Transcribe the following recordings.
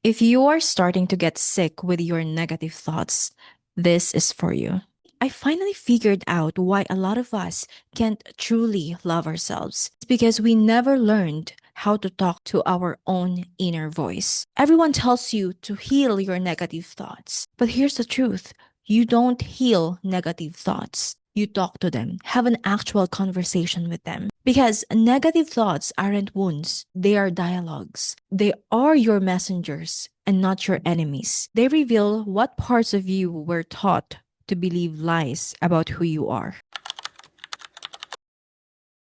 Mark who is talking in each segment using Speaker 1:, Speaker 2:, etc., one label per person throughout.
Speaker 1: If you are starting to get sick with your negative thoughts, this is for you. I finally figured out why a lot of us can't truly love ourselves. It's because we never learned how to talk to our own inner voice. Everyone tells you to heal your negative thoughts. But here's the truth, you don't heal negative thoughts. You talk to them, have an actual conversation with them. Because negative thoughts aren't wounds, they are dialogues. They are your messengers and not your enemies. They reveal what parts of you were taught to believe lies about who you are.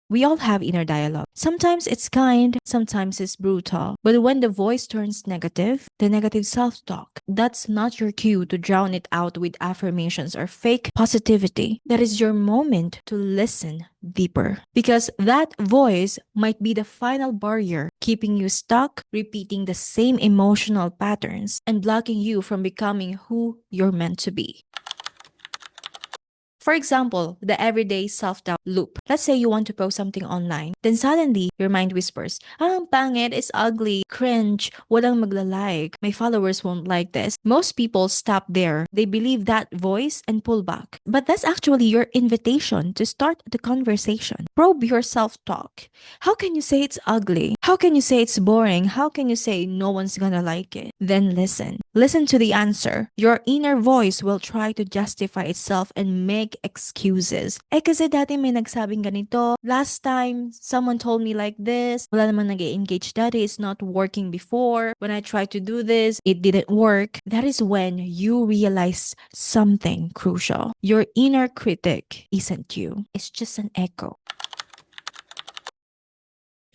Speaker 1: We all have inner dialogue. Sometimes it's kind, sometimes it's brutal. But when the voice turns negative, the negative self talk, that's not your cue to drown it out with affirmations or fake positivity. That is your moment to listen deeper. Because that voice might be the final barrier keeping you stuck, repeating the same emotional patterns, and blocking you from becoming who you're meant to be. For example, the everyday self-doubt loop. Let's say you want to post something online, then suddenly your mind whispers, ang pangit, it's ugly, cringe, walang magla-like, my followers won't like this. Most people stop there. They believe that voice and pull back. But that's actually your invitation to start the conversation. Probe your self-talk. How can you say it's ugly? How can you say it's boring? How can you say no one's gonna like it? Then listen. Listen to the answer. Your inner voice will try to justify itself and make excuses. Kasi dati may nagsabing ganito. Last time, someone told me like this. Wala naman nag-engage dati. It's not working before. When I tried to do this, it didn't work. That is when you realize something crucial. Your inner critic isn't you. It's just an echo.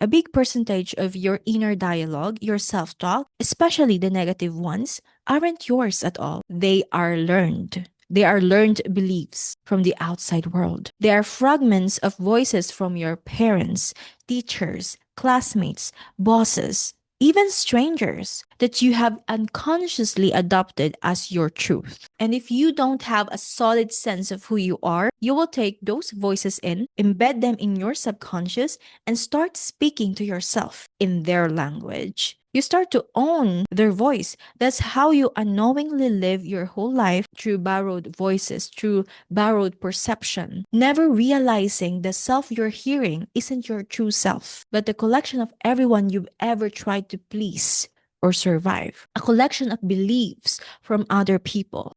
Speaker 1: A big percentage of your inner dialogue, your self-talk, especially the negative ones, aren't yours at all. They are learned. They are learned beliefs from the outside world. They are fragments of voices from your parents, teachers, classmates, bosses, even strangers that you have unconsciously adopted as your truth. And if you don't have a solid sense of who you are, you will take those voices in, embed them in your subconscious, and start speaking to yourself in their language. You start to own their voice. That's how you unknowingly live your whole life through borrowed voices, through borrowed perception, never realizing the self you're hearing isn't your true self, but the collection of everyone you've ever tried to please or survive, a collection of beliefs from other people.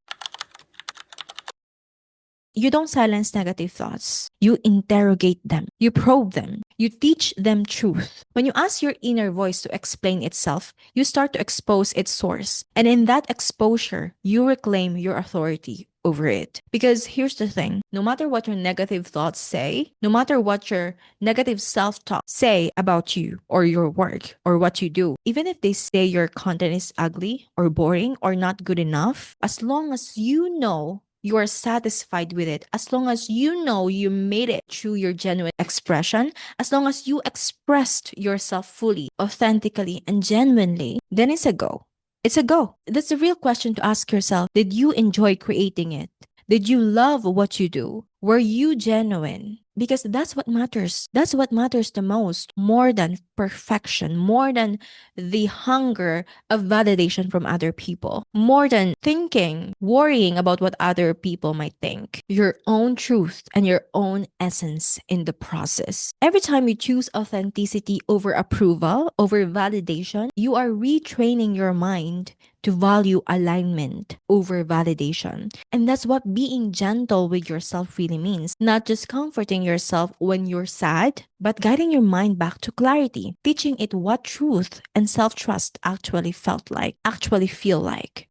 Speaker 1: You don't silence negative thoughts. You interrogate them. You probe them. You teach them truth. When you ask your inner voice to explain itself, you start to expose its source. And in that exposure, you reclaim your authority over it. Because here's the thing, no matter what your negative thoughts say, no matter what your negative self-talk say about you or your work or what you do, even if they say your content is ugly or boring or not good enough, as long as you know you are satisfied with it, as long as you know you made it through your genuine expression, as long as you expressed yourself fully, authentically, and genuinely, then it's a go. It's a go. That's the real question to ask yourself. Did you enjoy creating it? Did you love what you do? Were you genuine? Because that's what matters. That's what matters the most, more than perfection, more than the hunger of validation from other people, more than thinking, worrying about what other people might think. Your own truth and your own essence in the process. Every time you choose authenticity over approval, over validation, you are retraining your mind to value alignment over validation. And that's what being gentle with yourself really means. Not just comforting yourself when you're sad, but guiding your mind back to clarity, teaching it what truth and self-trust actually feel like.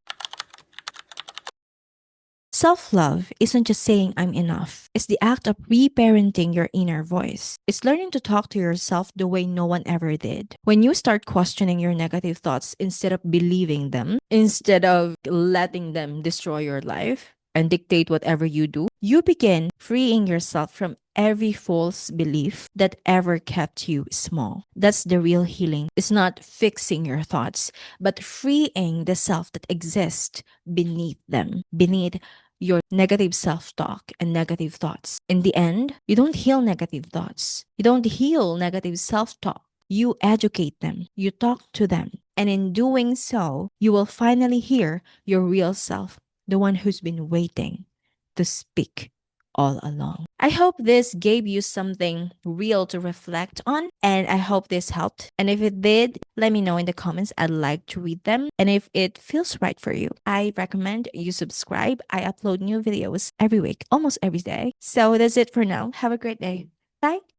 Speaker 1: Self-love isn't just saying I'm enough. It's the act of reparenting your inner voice. It's learning to talk to yourself the way no one ever did. When you start questioning your negative thoughts instead of believing them, instead of letting them destroy your life and dictate whatever you do, you begin freeing yourself from every false belief that ever kept you small. That's the real healing. It's not fixing your thoughts, but freeing the self that exists beneath them, beneath your negative self-talk and negative thoughts. In the end, you don't heal negative thoughts. You don't heal negative self-talk. You educate them. You talk to them. And in doing so, you will finally hear your real self, the one who's been waiting to speak all along. I hope this gave you something real to reflect on, and I hope this helped. And if it did, let me know in the comments. I'd like to read them. And if it feels right for you, I recommend you subscribe. I upload new videos every week, almost every day. So that's it for now. Have a great day. Bye.